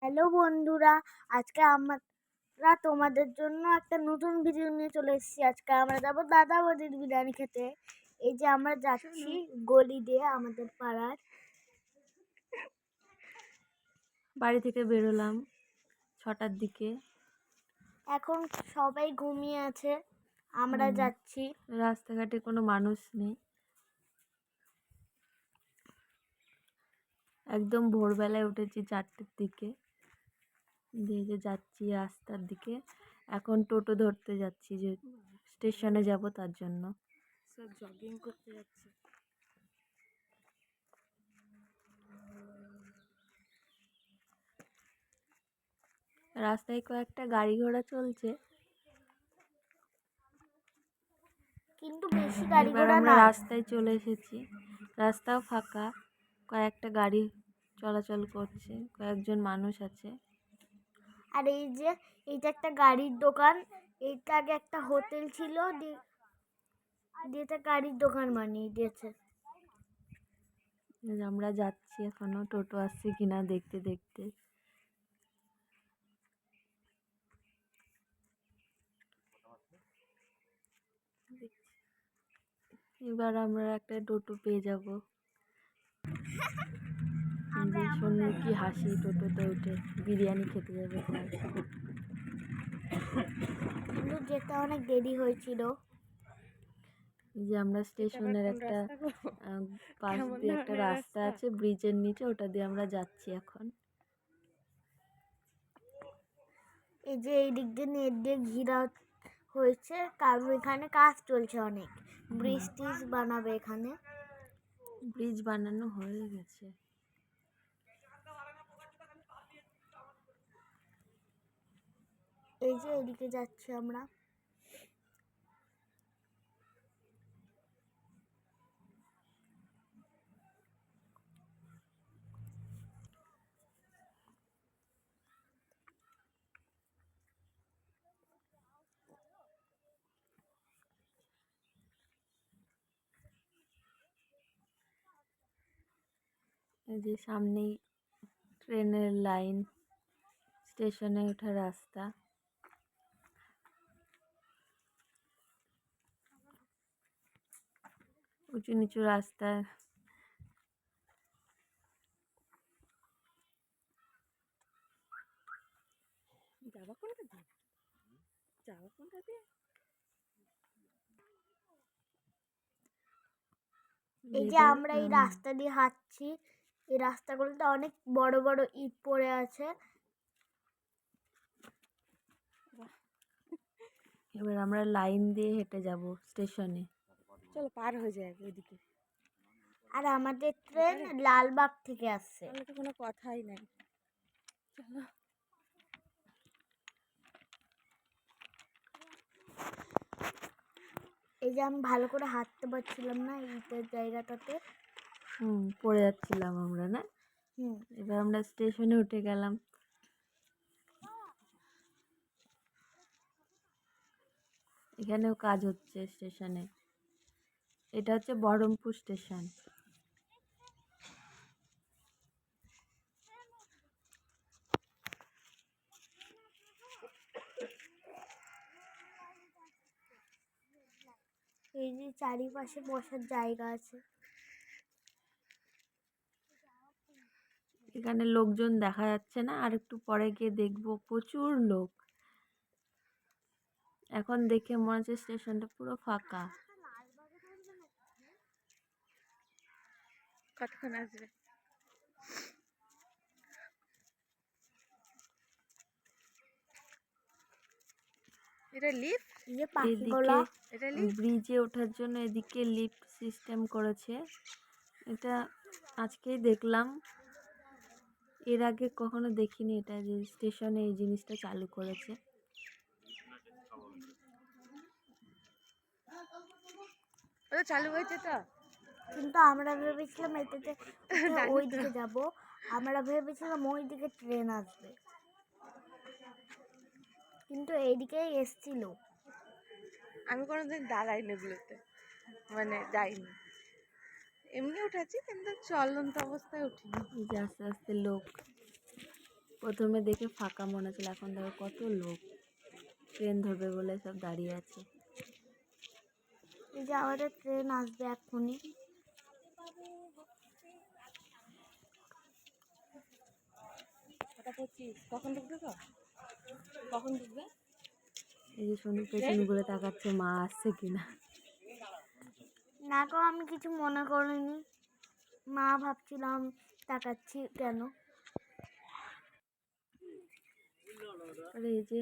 Hello বন্ধুরা, আজকে আমরা তোমাদের জন্য একটা নতুন ভিডিও নিয়ে চলে এসেছি। আজকে আমরা যাবো দাদা বৌদির বিরিয়ানি খেতে। এই যে আমরা যাচ্ছি গলি দিয়ে আমাদের পাড়ার। বাড়ি থেকে বেরোলাম 6টার দিকে। এখন সবাই ঘুমিয়ে আছে, আমরা যাচ্ছি। রাস্তাঘাটে কোনো মানুষ নেই, একদম ভোরবেলায় উঠেছি 4টের দিকে, দিয়ে যে যাচ্ছি রাস্তার দিকে। এখন টোটো ধরতে যাচ্ছি, যে স্টেশনে যাব তার জন্য। সব জগিং করতে যাচ্ছি। রাস্তায় কয়েকটা গাড়ি ঘোড়া চলছে, কিন্তু বেশি গাড়ি এবার ঘোড়া আমরা না। রাস্তায় চলে এসেছি। রাস্তাও ফাঁকা, কয়েকটা গাড়ি চলাচল করছে, কয়েকজন মানুষ আছে। আর এইটা একটা গাড়ির দোকান। এইটা আগে একটা হোটেল ছিল, দিয়ে এটা গাড়ির দোকান বানিয়ে দিয়েছে। আমরা যাচ্ছি, এখনো টোটো আসছে কিনা দেখতে দেখতে। এবার আমরা একটা টোটো পেয়ে যাব। যে শুনলে কি হাসি, টোটোতে উঠে বিরিয়ানি খেতে যাবে। কিন্তু যেতে অনেক দেরি হয়েছিল। যে আমরা স্টেশনের একটা পাশ দিয়ে একটা রাস্তা আছে, ব্রিজের নিচে, ওটা দিয়ে আমরা যাচ্ছি এখন। এই যে এই দিক দিয়ে নেট দিয়ে ঘিরা হয়েছে, কারণ এখানে কাজ চলছে অনেক। ব্রিজ টিজ বানাবে এখানে। ব্রিজ বানানো হয়ে গেছে। এই যে এদিকে যাচ্ছি আমরা। এই যে সামনেই ট্রেনের লাইন, স্টেশনে ওঠার রাস্তা। উঁচু নিচু রাস্তা। যাবা কোনটা দিয়ে? যাবা কোনটা দিয়ে? এই যে আমরা এই রাস্তা দিয়ে হাঁটছি, এই রাস্তাগুলোতে অনেক বড় বড় ইট পড়ে আছে। এবার আমরা লাইন দিয়ে হেঁটে যাব স্টেশনে। চলো পার হয়ে যায় ওইদিকে। আর আমাদের ট্রেন লালবাগ থেকে আসছে। তাহলে তো কোনো কথাই নাই। চলো। এই যে আমি ভালো করে হাঁটতে পারছিলাম না ইটের জায়গাটাতে। পড়ে যাচ্ছিলাম আমরা, না? এবার আমরা স্টেশনে উঠে গেলাম। এখানেও কাজ হচ্ছে স্টেশনে। এটা হচ্ছে বহরমপুর স্টেশন। এই যে চারিপাশে বসার জায়গা আছে। এখানে লোকজন দেখা যাচ্ছে না, আর একটু পরে গিয়ে দেখবো প্রচুর লোক। এখন দেখে মনে হচ্ছে স্টেশনটা পুরো ফাঁকা। কতক্ষণ আসবে? এটা লিফট, এই যে পাখিগুলা। এদিকে ব্রিজে ওঠার জন্য এদিকে লিফট সিস্টেম করেছে। এটা আজকেই দেখলাম, এর আগে কখনো দেখিনি এটা, যে স্টেশনে এই জিনিসটা চালু করেছে। ওটা চালু হয়েছে তো, কিন্তু আমরা ভেবেছিলাম এটাতে ওই দিকে যাব। আমরা ভেবেছিলাম ওই দিকে ট্রেন আসবে, কিন্তু এইদিকেই এসছিল। আমি কোনোদিন দাঁড়াইনি এগুলোতে, মানে যাইনি, এমনি উঠেছি কিন্তু চলন্ত অবস্থায় উঠিনি। এই যে আস্তে আস্তে লোক প্রথমে দেখে ফাঁকা মনে হচ্ছিল, এখন দেখো কত লোক, ট্রেন ধরবে বলে সব দাঁড়িয়ে আছে। এই যে আমাদের ট্রেন আসবে এক্ষুনি। কখন ঢুকবে তো? কখন ঢুকবে? এই যে সোনু পেছন ঘুরে তাকাচ্ছে মা আসছে কিনা। না গো, আমি কিছু মনে করিনি, মা ভাবছিলাম তাকাচ্ছি কেন। আর এই যে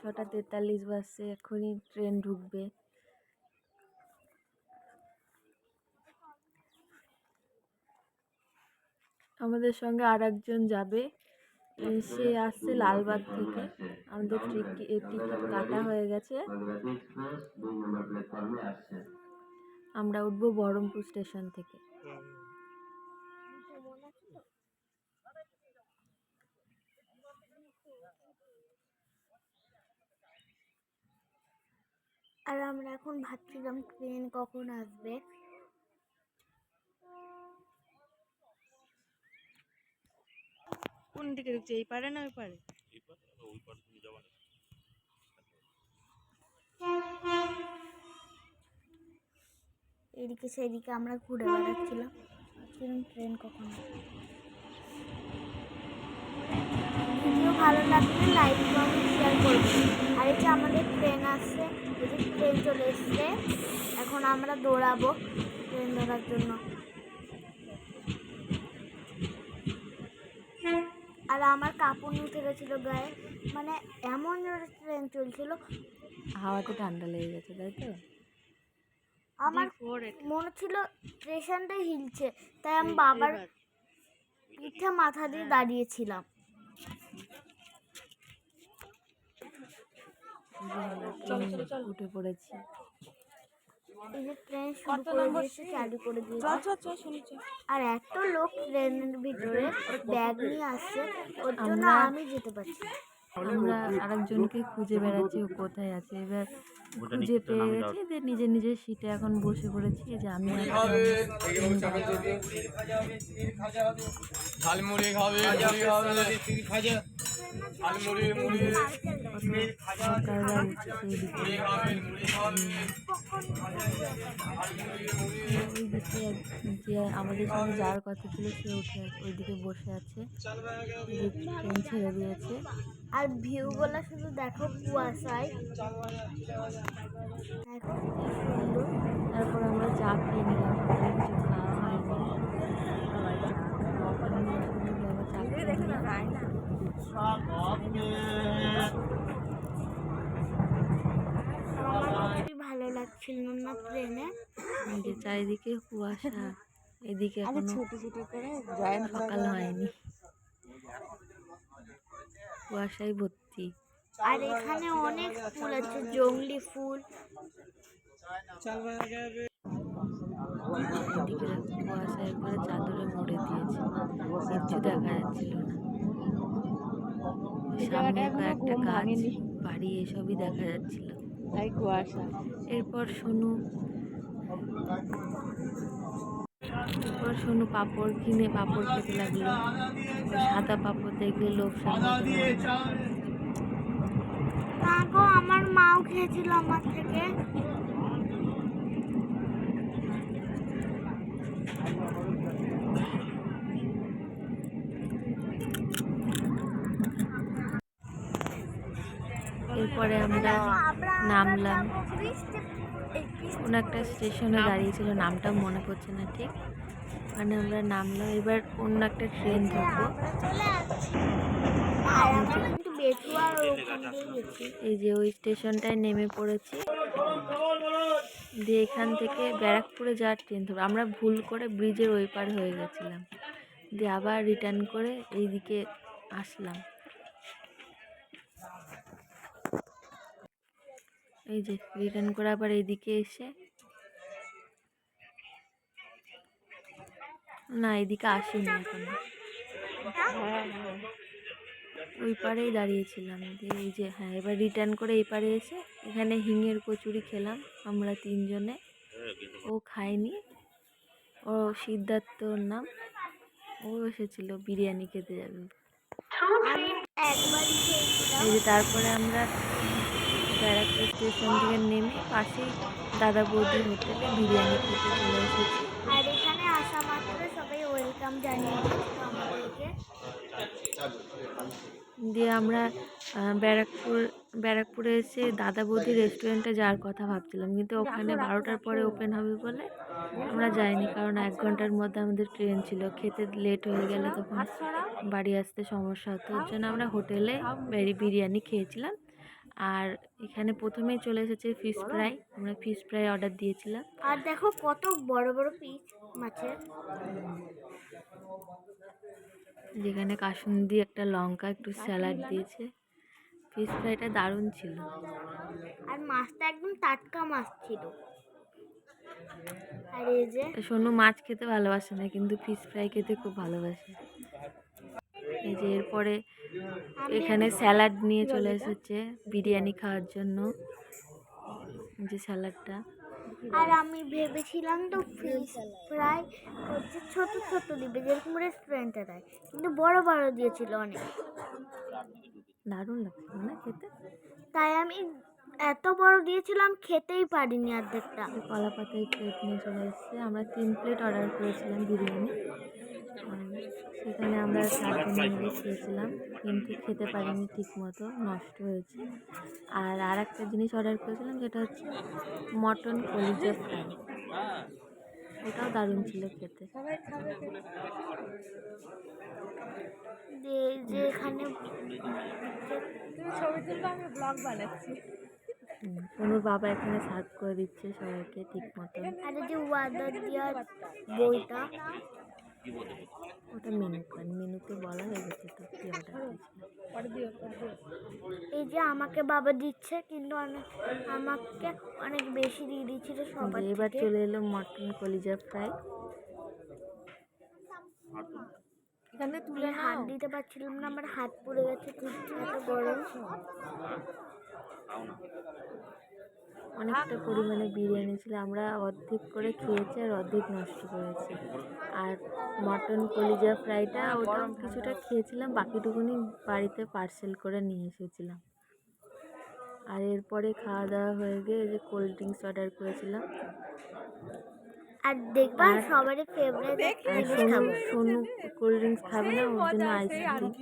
6:43 বাজছে, এখনই ট্রেন ঢুকবে। আমাদের সঙ্গে আর একজন যাবে, সে আসছে লালবাগ থেকে। আমাদের টিকিট কাটা হয়ে গেছে, আমরা উঠবো বহরমপুর স্টেশন থেকে। আর আমরা এখন ভাবছিলাম ট্রেন কখন আসবে। কোন দিকে ঢুকছে, এই পারে না ওই পারে? এদিকে সেদিকে আমরা ঘুরে বেড়াচ্ছিলাম, ট্রেন কখন আসবে। ভিডিও ভালো লাগলে লাইক কমেন্ট শেয়ার করবেন। আর এই যে আমাদের ট্রেন আসছে, এই যে ট্রেন চলে এসছে, এখন আমরা দৌড়াবো ট্রেন ধরার জন্য। আর আমার কাপড় উঠে গেছিলো গায়ে, মানে এমন জোরে ট্রেন চলছিল। হাওয়াতে ঠান্ডা লেগে গেছে, তাই তো? আমার মনে ছিল স্টেশনটাই হিলছে, তাই আমি বাবার পিঠে মাথা দিয়ে দাঁড়িয়েছিলাম। উঠে পড়েছি। এই যে ট্রেন শুরু করে দিয়েছে, চালু করে দিয়েছে। আর এত লোক ট্রেনের ভিতরে ব্যাগ নিয়ে আসছে, ওর জন্য আমি যেতে পারছি না। আমরা আরেকজনকে খুঁজে বেড়াচ্ছি, ও কোথায় আছে। এবার খুঁজে পেয়ে গেছি, এদের নিজের নিজের সিটে এখন বসে পড়েছি। এই যে আমি ওইদিকে যে আমাদের সঙ্গে যাওয়ার কথা ছিল সে উঠে ওইদিকে বসে আছে, ট্রেন ছেড়ে দিয়েছে। আর ভিউগুলো শুধু দেখো, কুয়াশায় দেখো কি সুন্দর। তারপর আমরা চা খেয়ে নিলাম, সকালে কিছু খাওয়া হয়নি। আমার কিছুই ভালো লাগছিল না ট্রেনে। যে চারিদিকে কুয়াশা, এদিকে এখনো সকাল হয়নি, কুয়াশায় ভর্তি। আর এখানে অনেক ফুল আছে, জংলি ফুল। এদিকে কুয়াশায় করে চাদরে মুড়ে দিয়েছে, কিচ্ছু দেখা যাচ্ছিল না। সামনে কয়েকটা গাছ, বাড়ি এসবই দেখা যাচ্ছিল, তাই কুয়াশা। এরপর পাঁপড় কিনে পাঁপড় খেতে লাগলো। সাদা পাঁপড় দেখলে লোভ সামলাতে পারে না। না গো, আমার মাও খেয়েছিল আমার থেকে। এরপরে আমরা নামলাম, কোনো একটা স্টেশনে দাঁড়িয়েছিল, নামটা মনে পড়ছে না ঠিক। মানে আমরা নামলাম, এবার অন্য একটা ট্রেন ধরবো। এই যে ওই স্টেশনটায় নেমে পড়েছি, দিয়ে এখান থেকে ব্যারাকপুরে যাওয়ার ট্রেন ধরবো। আমরা ভুল করে ব্রিজের ওই পার হয়ে গেছিলাম, দিয়ে আবার রিটার্ন করে এইদিকে আসলাম। এই যে রিটার্ন করে আবার এইদিকে এসে, না এদিকে আসিনি এখনো, ওই পারেই দাঁড়িয়েছিলাম। দিয়ে এই যে হ্যাঁ, এবার রিটার্ন করে এই পারে এসে এখানে হিঙের কচুরি খেলাম আমরা তিনজনে। ও খায়নি, ও সিদ্ধার্থর নাম, ও এসেছিল বিরিয়ানি খেতে যাবে। আমি একবারই খেয়েছিলাম। এই যে তারপরে আমরা ব্যারাকপুর স্টেশন থেকে নেমে পাশেই দাদা বৌদি হোটেলে বিরিয়ানি খেতে চলে এসেছি। আর এখানে আসা মাত্র সবাই ওয়েলকাম জানিয়ে দিয়েছিল আমাদেরকে। দিয়ে আমরা ব্যারাকপুরে এসে দাদা বৌদি রেস্টুরেন্টে যাওয়ার কথা ভাবছিলাম, কিন্তু ওখানে 12টার পরে ওপেন হবে বলে আমরা যাইনি, কারণ 1 ঘন্টার মধ্যে আমাদের ট্রেন ছিল। খেতে লেট হয়ে গেলে তখন বাড়ি আসতে সমস্যা হতো, ওর জন্য আমরা হোটেলে বিরিয়ানি খেয়েছিলাম। আর এখানে প্রথমেই চলে এসেছে ফিশ ফ্রাই, আমরা ফিশ ফ্রাই অর্ডার দিয়েছিলাম। আর দেখো কত বড় বড় পিস মাছের। যেখানে কাসুন্দি, একটা লঙ্কা, একটু স্যালাড দিয়েছে। ফিশ ফ্রাইটা দারুণ ছিল। আর মাছটা একদম টাটকা মাছ ছিল। আর এই যে সোনু মাছ খেতে ভালোবাসে না, কিন্তু ফিশ ফ্রাই খেতে খুব ভালোবাসে। এই যে এরপরে এখানে স্যালাড নিয়ে চলে এসেছে বিরিয়ানি খাওয়ার জন্য, যে স্যালাডটা। আর আমি ভেবেছিলাম তো ফিশ ফ্রাই হচ্ছে ছোট ছোট দিবে যেরকম রেস্টুরেন্টে দেয়, কিন্তু বড় বড় দিয়েছিল অনেক। দারুণ লাগছিল না খেতে? তাই আমি এত বড় দিয়েছিলাম, খেতেই পারিনি অর্ধেকটা। কলা পাতায় প্লেট নিয়ে চলে এসেছে। আমরা 3 প্লেট অর্ডার করেছিলাম বিরিয়ানি, সেখানে আমরা 4 জন মিলে খেয়েছিলাম, কিন্তু খেতে পারিনি ঠিক মতো, নষ্ট হয়েছে। আর একটা জিনিস অর্ডার করেছিলাম, যেটা হচ্ছে মটন কলিজা ফ্রাই, ওটাও দারুণ ছিল খেতে। যে এখানে ছবি তুলবে, আমি ব্লগ বানাচ্ছি। সোনুর বাবা এখানে সার্ভ করে দিচ্ছে সবাইকে ঠিক মতন। আর এই যে ওয়াদার দেওয়ার বইটা, ওটা মেনু কার্ড, মেনুতে বলা হয়ে গেছে তো কি অর্ডার দিয়েছিলাম। এই যে আমাকে বাবা দিচ্ছে, কিন্তু আমাকে অনেক বেশি দিয়ে দিচ্ছিল সবার এবার থেকে। চলে এলো মটন কলিজা ফ্রাই। এখানে তুলে হাত দিতে পারছিলাম না, আমার হাত পুড়ে গেছে, খুব এত গরম। অনেকটা পরিমাণে বিরিয়ানি ছিল, আমরা অর্ধেক করে খেয়েছি আর অর্ধেক নষ্ট করেছি। আর মটন কলিজা ফ্রাইটা ওটাও কিছুটা খেয়েছিলাম, বাকিটুকুনি বাড়িতে পার্সেল করে নিয়ে এসেছিলাম। আর এরপরে খাওয়া দাওয়া হয়ে গিয়ে যে কোল্ড ড্রিঙ্কস অর্ডার করেছিলাম। আর দেখবা সবারই ফেভারিট আর সোনু কোল্ড ড্রিঙ্কস খাবে না, ওর জন্য আইসক্রিম,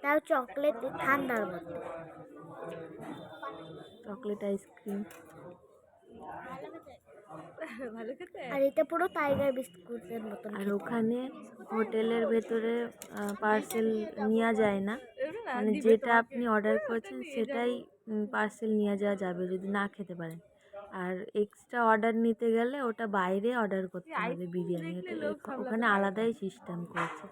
তাও চকলেট ঠান্ডার মধ্যে। Chocolate ice cream. আর এটা পুরো টাইগার বিস্কুটের মতন। আর ওখানে হোটেলের ভেতরে পার্সেল নেওয়া যায় না, মানে যেটা আপনি অর্ডার করেছেন সেটাই পার্সেল নিয়ে যাওয়া যাবে যদি না খেতে পারেন। আর এক্সট্রা অর্ডার নিতে গেলে ওটা বাইরে অর্ডার করতে হবে বিরিয়ানি, ওখানে আলাদাই সিস্টেম করেছে।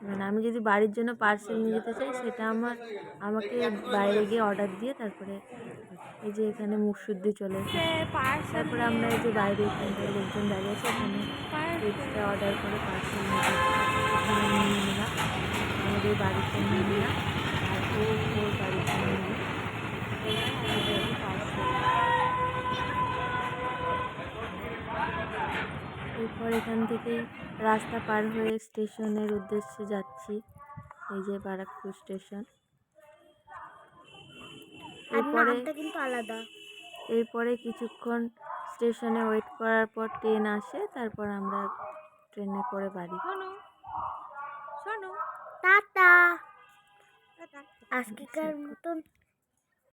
মানে আমি যদি বাড়ির জন্য পার্সেল নিয়ে যেতে চাই, সেটা আমাকে বাইরে গিয়ে অর্ডার দিয়ে তারপরে। এই যে এখানে মুখশুদ্ধি চলে এসেছে, তারপরে আমরা এই যে বাইরে এখানটায় লোকজন দাঁড়িয়ে আছে, এখানে এক্সট্রা অর্ডার করে পার্সেল নিয়ে নিলাম, আমাদের বাড়িতে নিয়ে নিলাম। আর ওর বাড়িতে নিয়ে নিলাম পার্সেল। এরপর এখান থেকে রাস্তা পার হয়ে স্টেশনের উদ্দেশ্যে যাচ্ছি, এই যে ব্যারাকপুর স্টেশন। এরপরে কিছুক্ষণ স্টেশনে ওয়েট করার পর ট্রেন আসে, তারপর আমরা ট্রেনে করে বাড়ি। টাটা, আজকেকার মতন